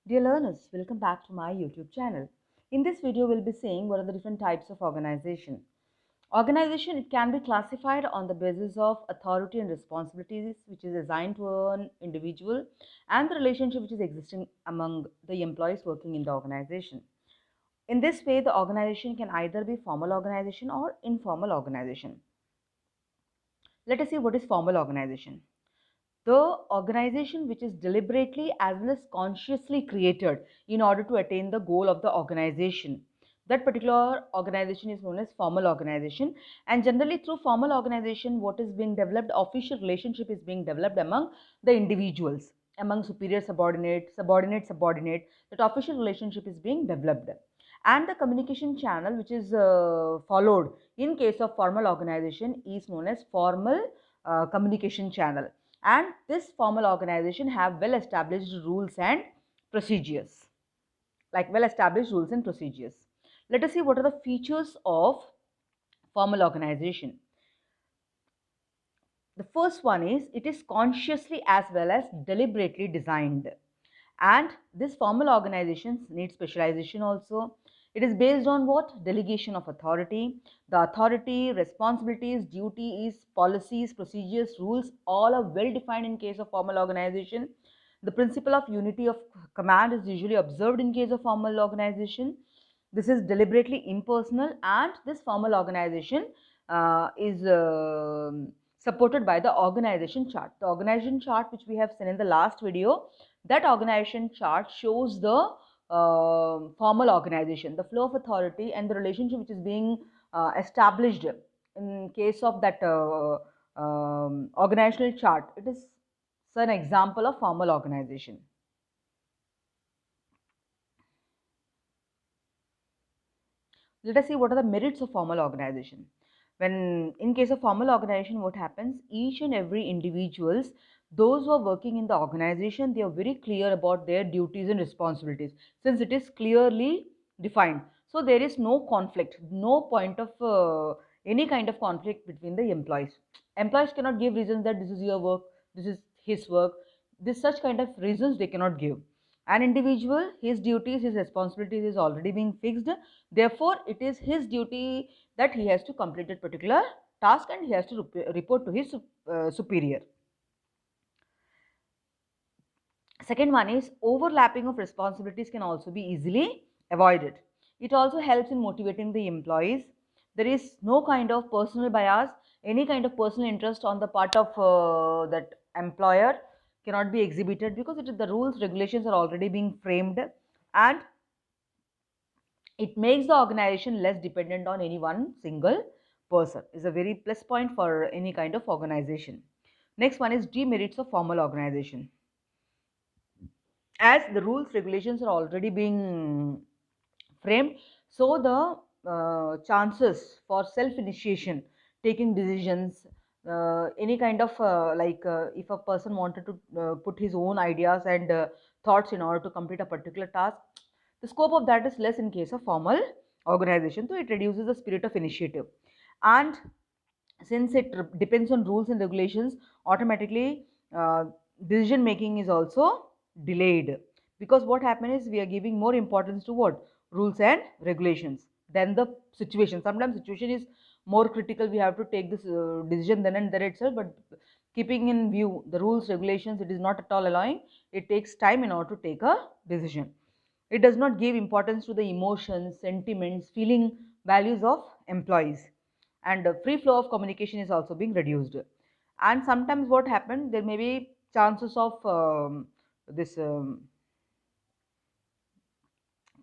Dear learners, welcome back to my YouTube channel. In this video, we'll be seeing what are the different types of organization. Organization, it can be classified on the basis of authority and responsibilities which is assigned to an individual and the relationship which is existing among the employees working in the organization. In this way, the organization can either be formal organization or informal organization. Let us see what is formal organization. The organization which is deliberately as well as consciously created in order to attain the goal of the organization. That particular organization is known as formal organization, and generally through formal organization what is being developed, official relationship is being developed among the individuals, among superior subordinate, that official relationship is being developed. And the communication channel which is followed in case of formal organization is known as formal communication channel, and this formal organization have well established rules and procedures, Let us see what are the features of formal organization. The first one is it is consciously as well as deliberately designed, and this formal organizations need specialization also. It is based on what? Delegation of authority. The authority, responsibilities, duties, policies, procedures, rules, all are well defined in case of formal organization. The principle of unity of command is usually observed in case of formal organization. This is deliberately impersonal, and this formal organization is supported by the organization chart. The organization chart which we have seen in the last video, that organization chart shows the formal organization, the flow of authority and the relationship which is being established in case of that organizational chart. It is an example of formal organization. Let us see what are the merits of formal organization. When in case of formal organization, what happens? Each and every individuals, those who are working in the organization, they are very clear about their duties and responsibilities, since it is clearly defined. So there is no conflict, no point of any kind of conflict between the employees. Employees cannot give reasons that this is your work, this is his work. This such kind of reasons they cannot give. An individual, his duties, his responsibilities is already being fixed. Therefore, it is his duty that he has to complete a particular task and he has to report to his superior. Second one is overlapping of responsibilities can also be easily avoided. It also helps in motivating the employees. There is no kind of personal bias, any kind of personal interest on the part of that employer cannot be exhibited, because the rules, regulations are already being framed, and it makes the organization less dependent on any one single person. Is a very plus point for any kind of organization. Next one is demerits of formal organization. As the rules, regulations are already being framed, so the chances for self initiation, taking decisions, any kind of if a person wanted to put his own ideas and thoughts in order to complete a particular task, the scope of that is less in case of formal organization, so it reduces the spirit of initiative. And since it depends on rules and regulations, automatically decision making is also delayed, because what happens is we are giving more importance to what? Rules and regulations than the situation. Sometimes situation is more critical, we have to take this decision then and there itself, but keeping in view the rules, regulations, it is not at all allowing. It takes time in order to take a decision. It does not give importance to the emotions, sentiments, feeling, values of employees, and free flow of communication is also being reduced. And sometimes what happened, there may be chances of this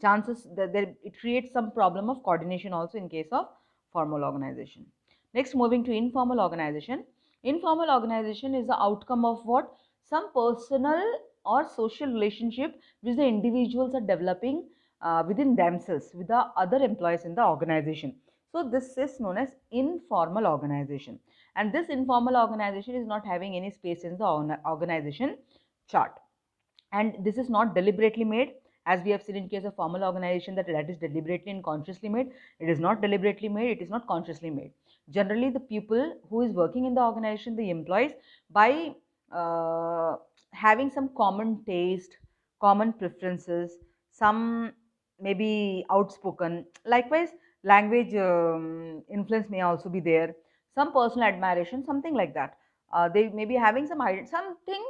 chances that there, it creates some problem of coordination also in case of formal organization. Next, moving to informal organization. Informal organization is the outcome of what? Some personal or social relationship which the individuals are developing within themselves with the other employees in the organization. So this is known as informal organization, and this informal organization is not having any space in the organization chart, and this is not deliberately made, as we have seen in case of formal organization that is deliberately and consciously made. It is not deliberately made, it is not consciously made. Generally the people who is working in the organization, the employees, by uh, having some common taste, common preferences, some may be outspoken. Likewise, language influence may also be there, some personal admiration, something like that. They may be having something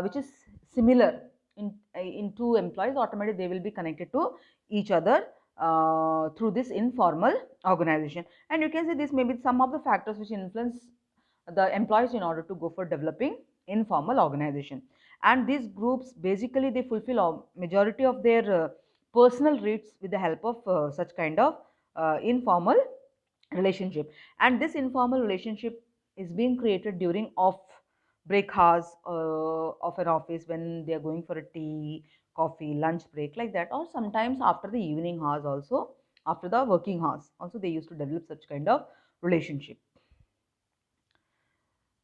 which is similar in two employees. Automatically they will be connected to each other through this informal organization. And you can say this may be some of the factors which influence the employees in order to go for developing informal organization. And these groups basically they fulfill a majority of their personal needs with the help of such kind of informal relationship. And this informal relationship is being created during off break hours of an office, when they are going for a tea, coffee, lunch break, like that, or sometimes after the evening hours also, after the working hours also they used to develop such kind of relationship.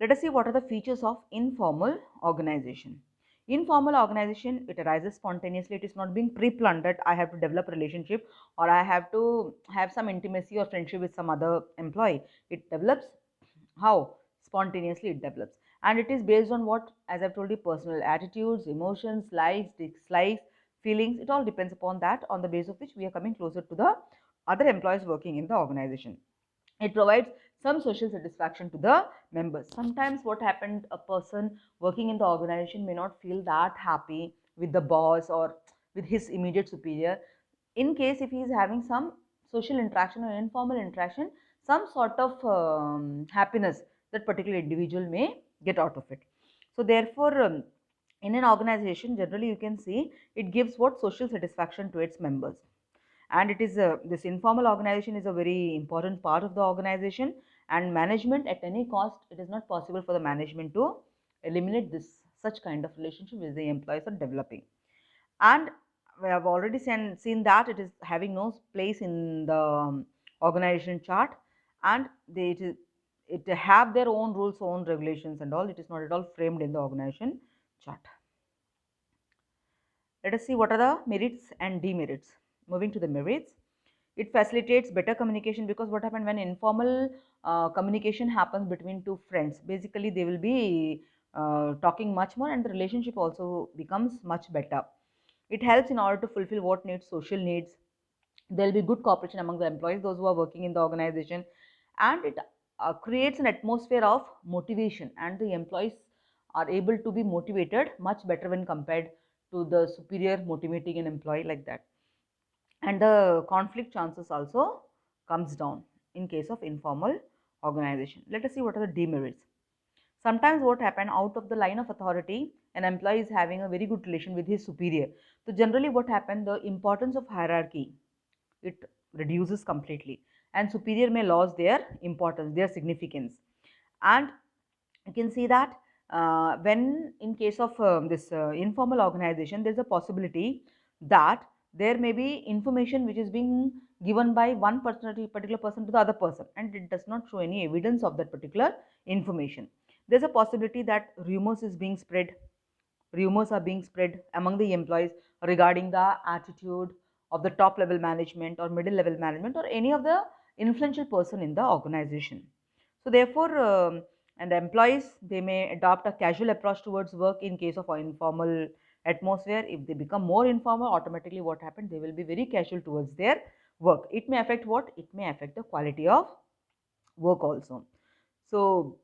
Let us see what are the features of informal organization. Informal organization, it arises spontaneously. It is not being pre-planned that I have to develop a relationship or I have to have some intimacy or friendship with some other employee. It develops how? Spontaneously it develops. And it is based on what? As I've told you, personal attitudes, emotions, likes, dislikes, feelings. It all depends upon that, on the basis of which we are coming closer to the other employees working in the organization. It provides some social satisfaction to the members. Sometimes what happened, a person working in the organization may not feel that happy with the boss or with his immediate superior. In case if he is having some social interaction or informal interaction, some sort of happiness that particular individual may get out of it. So therefore, in an organization generally you can see it gives what? Social satisfaction to its members. And it is this informal organization is a very important part of the organization. And management, at any cost, it is not possible for the management to eliminate this such kind of relationship which the employees are developing. And we have already seen that it is having no place in the organization chart. And it have their own rules, own regulations and all. It is not at all framed in the organization chart. Let us see what are the merits and demerits. Moving to the merits, it facilitates better communication, because what happens when informal communication happens between two friends, basically they will be talking much more and the relationship also becomes much better. It helps in order to fulfill what needs? Social needs. There will be good cooperation among the employees, those who are working in the organization. And it creates an atmosphere of motivation, and the employees are able to be motivated much better when compared to the superior motivating an employee, like that. And the conflict chances also comes down in case of informal organization. Let us see what are the demerits. Sometimes what happen, out of the line of authority, an employee is having a very good relation with his superior. So generally what happen, the importance of hierarchy, it reduces completely, and superior may lose their importance, their significance. And you can see that when in case of this informal organization, there is a possibility that there may be information which is being given by one particular person to the other person, and it does not show any evidence of that particular information. There is a possibility that rumors are being spread among the employees regarding the attitude of the top level management or middle level management or any of the influential person in the organization. So therefore, and the employees, they may adopt a casual approach towards work in case of an informal atmosphere. If they become more informal, automatically what happens, they will be very casual towards their work. It may affect what? It may affect the quality of work also. So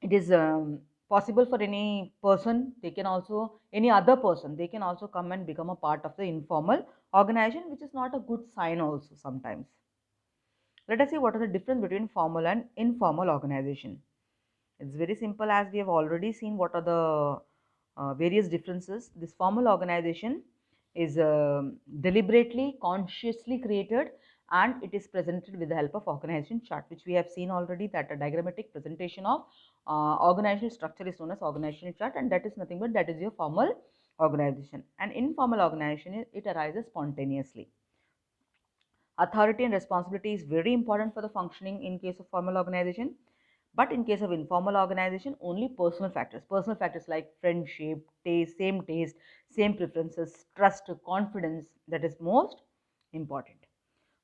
it is possible for any person, they can also, any other person, they can also come and become a part of the informal organization, which is not a good sign also sometimes. Let us see what is the difference between formal and informal organization. It's very simple, as we have already seen what are the various differences. This formal organization is deliberately, consciously created, and it is presented with the help of organization chart, which we have seen already, that a diagrammatic presentation of organizational structure is known as organizational chart, and that is nothing but that is your formal organization. And informal organization, it arises spontaneously. Authority and responsibility is very important for the functioning in case of formal organization. But in case of informal organization, only personal factors like friendship, taste, same preferences, trust, confidence, that is most important.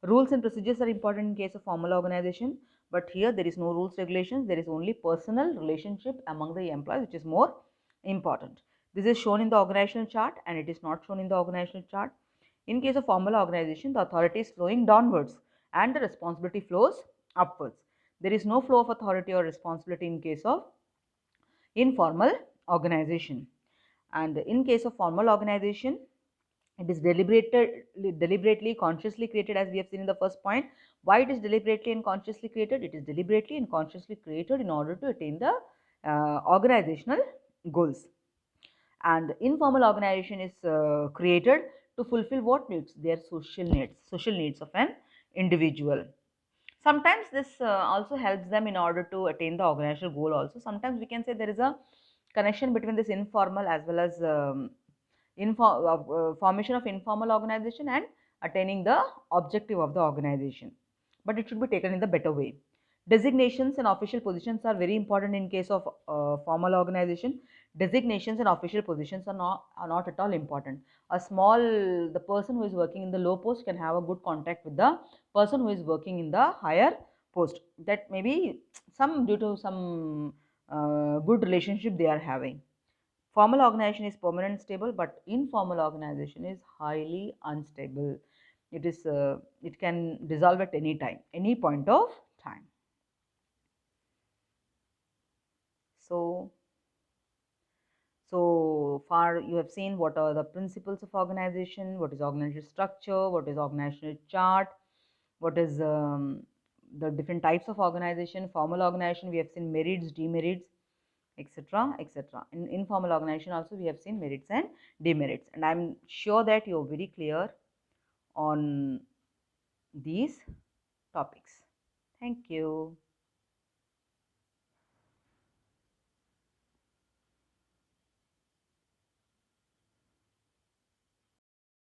Rules and procedures are important in case of formal organization, but here there is no rules regulations, there is only personal relationship among the employees, which is more important. This is shown in the organizational chart and it is not shown in the organizational chart. In case of formal organization, the authority is flowing downwards and the responsibility flows upwards. There is no flow of authority or responsibility in case of informal organization. And in case of formal organization, it is deliberately, consciously created, as we have seen in the first point. Why it is deliberately and consciously created? It is deliberately and consciously created in order to attain the organizational goals. And informal organization is created to fulfill what needs? Their social needs of an individual. Sometimes this also helps them in order to attain the organizational goal also. Sometimes we can say there is a connection between this informal as well as formation of informal organization and attaining the objective of the organization, but it should be taken in the better way. Designations and official positions are very important in case of formal organization. Designations and official positions are not at all important. The person who is working in the low post can have a good contact with the person who is working in the higher post. That may be some due to some good relationship they are having. Formal organization is permanent stable, but informal organization is highly unstable. It can dissolve at any time, any point of time. So far you have seen what are the principles of organization, what is organizational structure, what is organizational chart, what is the different types of organization. Formal organization, we have seen merits, demerits, etc., etc. In informal organization also we have seen merits and demerits, and I am sure that you are very clear on these topics. Thank you.